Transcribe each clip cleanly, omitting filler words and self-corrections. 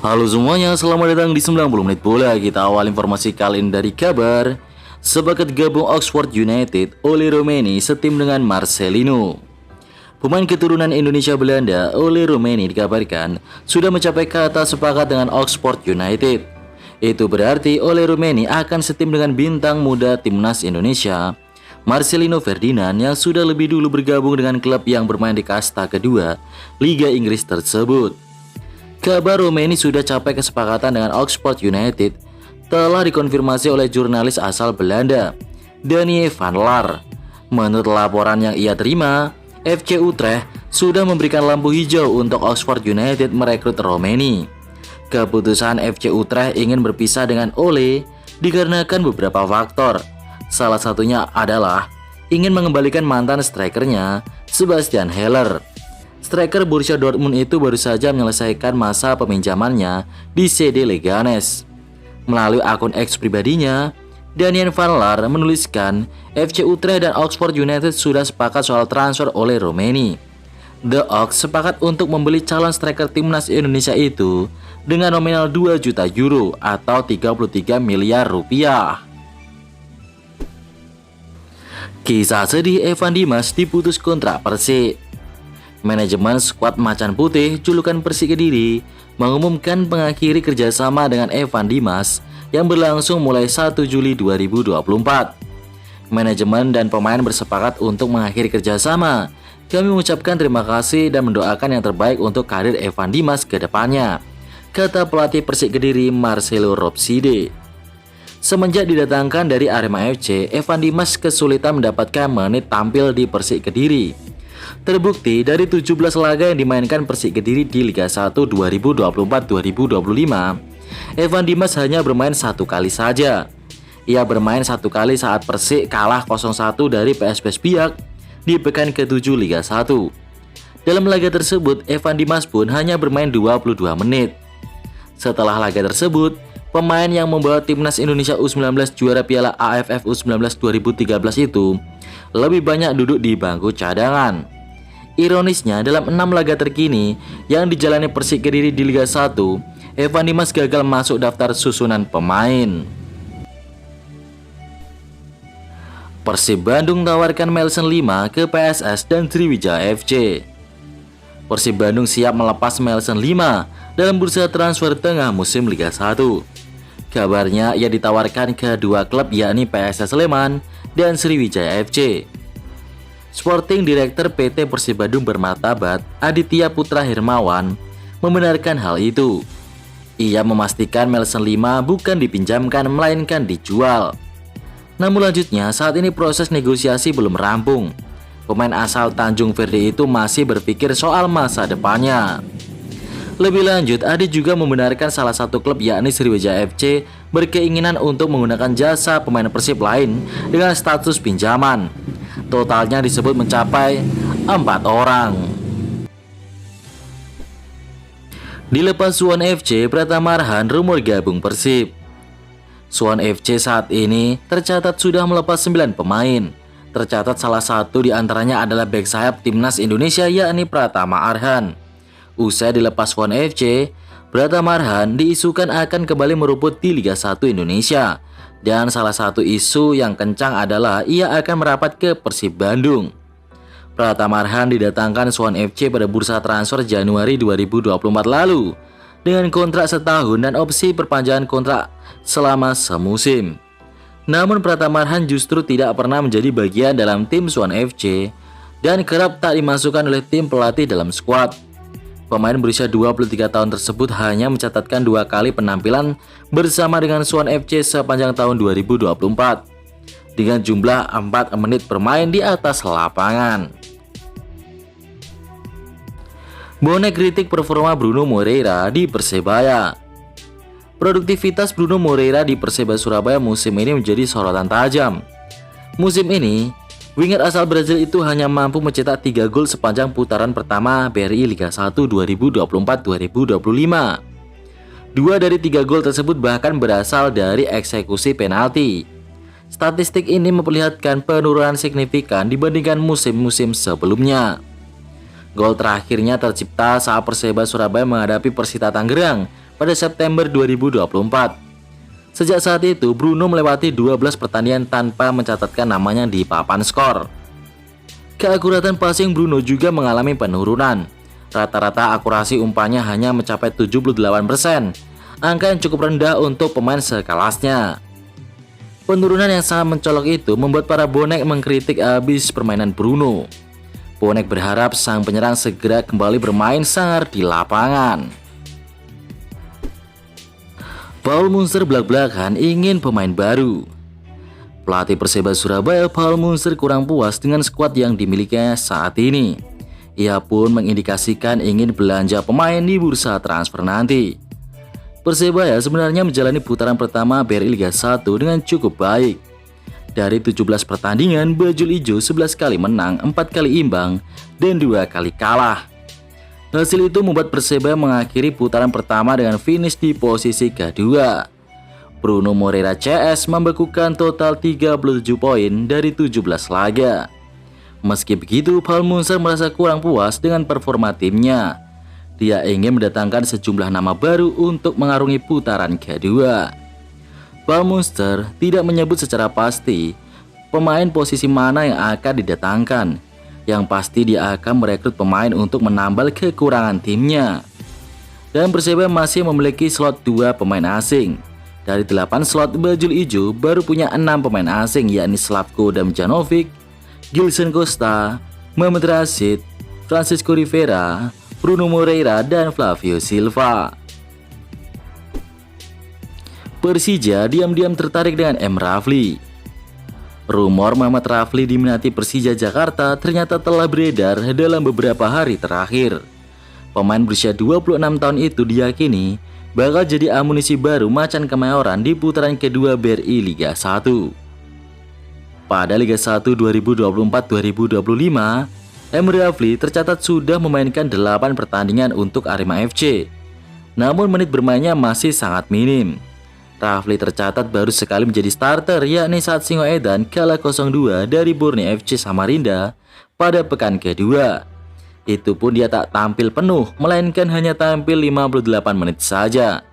Halo semuanya, selamat datang di 90 menit bola. Kita awal informasi kali ini dari kabar sepakat gabung Oxford United, Ole Romeni setim dengan Marcelino. Pemain keturunan Indonesia Belanda, Ole Romeni dikabarkan sudah mencapai kata sepakat dengan Oxford United. Itu berarti Ole Romeni akan setim dengan bintang muda timnas Indonesia, Marcelino Ferdinand, yang sudah lebih dulu bergabung dengan klub yang bermain di kasta kedua Liga Inggris tersebut. Kabar Romeni sudah capai kesepakatan dengan Oxford United telah dikonfirmasi oleh jurnalis asal Belanda, Danie van Laar. Menurut laporan yang ia terima, FC Utrecht sudah memberikan lampu hijau untuk Oxford United merekrut Romeni. Keputusan FC Utrecht ingin berpisah dengan Ole dikarenakan beberapa faktor. Salah satunya adalah ingin mengembalikan mantan strikernya, Sebastian Haller. Striker Borussia Dortmund itu baru saja menyelesaikan masa peminjamannya di CD Leganes. Melalui akun X pribadinya, Daniel van Laar menuliskan FC Utrecht dan Oxford United sudah sepakat soal transfer oleh Romeni. The Ox sepakat untuk membeli calon striker timnas Indonesia itu dengan nominal 2 juta euro atau 33 miliar rupiah. Kisah sedih Evan Dimas diputus kontrak Persik. Manajemen skuad Macan Putih julukan Persik Kediri mengumumkan mengakhiri kerjasama dengan Evan Dimas yang berlangsung mulai 1 Juli 2024. Manajemen dan pemain bersepakat untuk mengakhiri kerjasama. Kami mengucapkan terima kasih dan mendoakan yang terbaik untuk karir Evan Dimas ke depannya, kata pelatih Persik Kediri Marcelo Robside. Semenjak didatangkan dari Arema FC, Evan Dimas kesulitan mendapatkan menit tampil di Persik Kediri. Terbukti dari 17 laga yang dimainkan Persik Kediri di Liga 1 2024-2025, Evan Dimas hanya bermain satu kali saja. Ia bermain satu kali saat Persik kalah 0-1 dari PSPS Biak di pekan ke-7 Liga 1. Dalam laga tersebut, Evan Dimas pun hanya bermain 22 menit. Setelah laga tersebut, pemain yang membawa timnas Indonesia U19 juara Piala AFF U19 2013 itu lebih banyak duduk di bangku cadangan. Ironisnya, dalam 6 laga terkini yang dijalani Persik Kediri di Liga 1, Evan Dimas gagal masuk daftar susunan pemain. Persib Bandung tawarkan Melson 5 ke PSS dan Sriwijaya FC. Persib Bandung siap melepas Melson 5 dalam bursa transfer tengah musim Liga 1. Kabarnya ia ditawarkan ke dua klub, yakni PSS Sleman dan Sriwijaya FC. Sporting Director PT Persib Bandung bermartabat, Aditya Putra Hermawan, membenarkan hal itu. Ia memastikan Melson 5 bukan dipinjamkan melainkan dijual. Namun lanjutnya, saat ini proses negosiasi belum rampung. Pemain asal Tanjung Verde itu masih berpikir soal masa depannya. Lebih lanjut, Adi juga membenarkan salah satu klub, yakni Sriwijaya FC, berkeinginan untuk menggunakan jasa pemain Persib lain dengan status pinjaman. Totalnya disebut mencapai 4 orang. Dilepas Suwon FC, Pratama Arhan rumor gabung Persib. Suwon FC saat ini tercatat sudah melepas 9 pemain. Tercatat salah satu di antaranya adalah bek sayap timnas Indonesia, yakni Pratama Arhan. Usai dilepas Suwon FC, Pratama Arhan diisukan akan kembali merumput di Liga 1 Indonesia. Dan salah satu isu yang kencang adalah ia akan merapat ke Persib Bandung. Pratama Arhan didatangkan Suwon FC pada bursa transfer Januari 2024 lalu dengan kontrak setahun dan opsi perpanjangan kontrak selama semusim. Namun Pratama Arhan justru tidak pernah menjadi bagian dalam tim Suwon FC dan kerap tak dimasukkan oleh tim pelatih dalam skuad. Pemain berusia 23 tahun tersebut hanya mencatatkan 2 kali penampilan bersama dengan Suwon FC sepanjang tahun 2024 dengan jumlah 4 menit bermain di atas lapangan. Bonek kritik performa Bruno Moreira di Persebaya. Produktivitas Bruno Moreira di Persebaya Surabaya musim ini menjadi sorotan tajam. Musim ini, winger asal Brazil itu hanya mampu mencetak 3 gol sepanjang putaran pertama BRI Liga 1 2024-2025. 2 dari 3 gol tersebut bahkan berasal dari eksekusi penalti. Statistik ini memperlihatkan penurunan signifikan dibandingkan musim-musim sebelumnya. Gol terakhirnya tercipta saat Persebaya Surabaya menghadapi Persita Tangerang pada September 2024. Sejak saat itu, Bruno melewati 12 pertandingan tanpa mencatatkan namanya di papan skor. Keakuratan passing Bruno juga mengalami penurunan. Rata-rata akurasi umpannya hanya mencapai 78%, angka yang cukup rendah untuk pemain sekelasnya. Penurunan yang sangat mencolok itu membuat para bonek mengkritik abis permainan Bruno. Bonek berharap sang penyerang segera kembali bermain sangar di lapangan. Paul Munster belak-belakan ingin pemain baru. Pelatih Perseba Surabaya Paul Munster kurang puas dengan skuad yang dimilikinya saat ini. Ia pun mengindikasikan ingin belanja pemain di bursa transfer nanti. Persebaya sebenarnya menjalani putaran pertama BRI Liga 1 dengan cukup baik. Dari 17 pertandingan, Bajul Ijo 11 kali menang, 4 kali imbang, dan 2 kali kalah. Hasil itu membuat Persebaya mengakhiri putaran pertama dengan finish di posisi kedua. Bruno Moreira CS membekukan total 37 poin dari 17 laga. Meski begitu, Paul Munster merasa kurang puas dengan performa timnya. Dia ingin mendatangkan sejumlah nama baru untuk mengarungi putaran kedua. Paul Munster tidak menyebut secara pasti pemain posisi mana yang akan didatangkan. Yang pasti dia akan merekrut pemain untuk menambal kekurangan timnya. Dan Persebaya masih memiliki slot 2 pemain asing. Dari 8 slot, Bajul Ijo baru punya 6 pemain asing, yakni Slavko Damjanovic, Gilson Costa, Muhammad Rashid, Francisco Rivera, Bruno Moreira, dan Flavio Silva. Persija diam-diam tertarik dengan M. Rafli. Rumor Muhammad Rafli diminati Persija Jakarta ternyata telah beredar dalam beberapa hari terakhir. Pemain berusia 26 tahun itu diyakini bakal jadi amunisi baru Macan Kemayoran di putaran kedua BRI Liga 1. Pada Liga 1 2024-2025, M. Rafli tercatat sudah memainkan 8 pertandingan untuk Arema FC. Namun menit bermainnya masih sangat minim. Rafli tercatat baru sekali menjadi starter, yakni saat Singoedan kalah 0-2 dari Borneo FC Samarinda pada pekan kedua. Itu pun dia tak tampil penuh, melainkan hanya tampil 58 menit saja.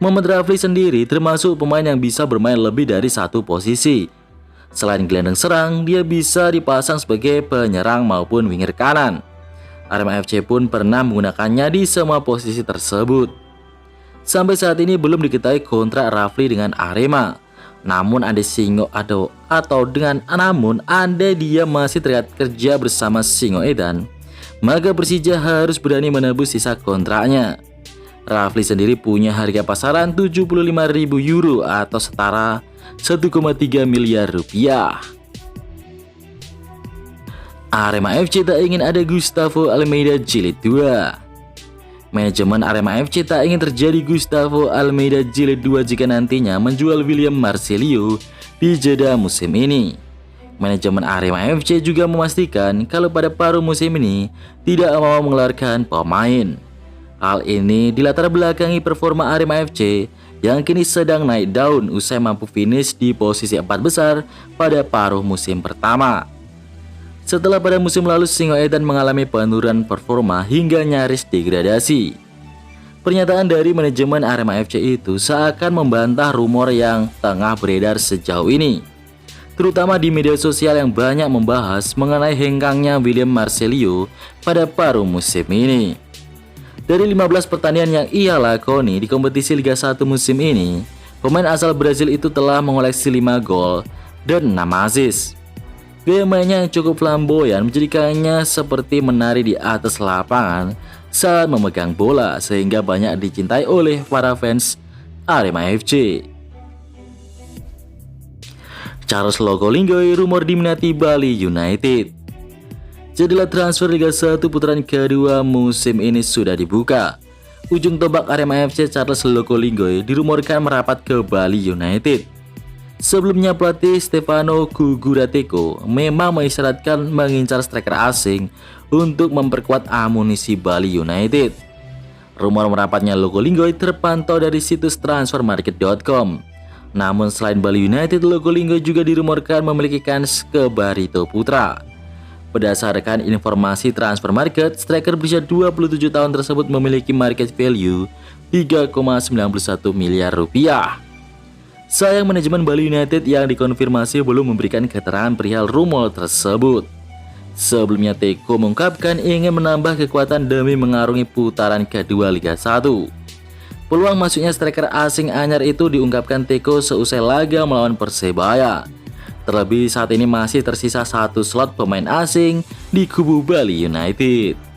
Muhammad Rafli sendiri termasuk pemain yang bisa bermain lebih dari satu posisi. Selain gelandang serang, dia bisa dipasang sebagai penyerang maupun winger kanan. Arema FC pun pernah menggunakannya di semua posisi tersebut. Sampai saat ini belum diketahui kontrak Rafli dengan Arema. Namun andai dia masih terikat kerja bersama Singoedan, maka Persija harus berani menebus sisa kontraknya. Rafli sendiri punya harga pasaran 75.000 euro atau setara 1,3 miliar rupiah. Arema FC tak ingin ada Gustavo Almeida Jilid 2. Manajemen Arema FC tak ingin terjadi Gustavo Almeida Jilid 2 jika nantinya menjual William Marcelino di jeda musim ini. Manajemen Arema FC juga memastikan kalau pada paruh musim ini tidak mau mengeluarkan pemain. Hal ini dilatar belakangi performa Arema FC yang kini sedang naik daun usai mampu finish di posisi 4 besar pada paruh musim pertama. Setelah pada musim lalu Singoedan mengalami penurunan performa hingga nyaris degradasi. Pernyataan dari manajemen Arema FC itu seakan membantah rumor yang tengah beredar sejauh ini, terutama di media sosial yang banyak membahas mengenai hengkangnya William Marcelino pada paruh musim ini. Dari 15 pertandingan yang ia lakoni di kompetisi Liga 1 musim ini, pemain asal Brazil itu telah mengoleksi 5 gol dan 6 assist. Gaya mainnya yang cukup flamboyan menjadikannya seperti menari di atas lapangan saat memegang bola, sehingga banyak dicintai oleh para fans Arema FC. Charles Lokolinggoy rumor diminati Bali United. Jadwal transfer Liga 1 putaran kedua musim ini sudah dibuka. Ujung tombak Arema FC Charles Lokolinggoy dirumorkan merapat ke Bali United. Sebelumnya pelatih Stefano Gugurateko memang mengisyaratkan mengincar striker asing untuk memperkuat amunisi Bali United. Rumor merapatnya Lokolinggoy terpantau dari situs transfermarket.com. Namun selain Bali United, Lokolinggoy juga dirumorkan memiliki kans ke Barito Putra. Berdasarkan informasi transfer market, striker berusia 27 tahun tersebut memiliki market value 3,91 miliar rupiah. Sayang manajemen Bali United yang dikonfirmasi belum memberikan keterangan perihal rumor tersebut. Sebelumnya Teko mengungkapkan ingin menambah kekuatan demi mengarungi putaran kedua Liga 1. Peluang masuknya striker asing anyar itu diungkapkan Teko seusai laga melawan Persebaya. Terlebih saat ini masih tersisa 1 slot pemain asing di kubu Bali United.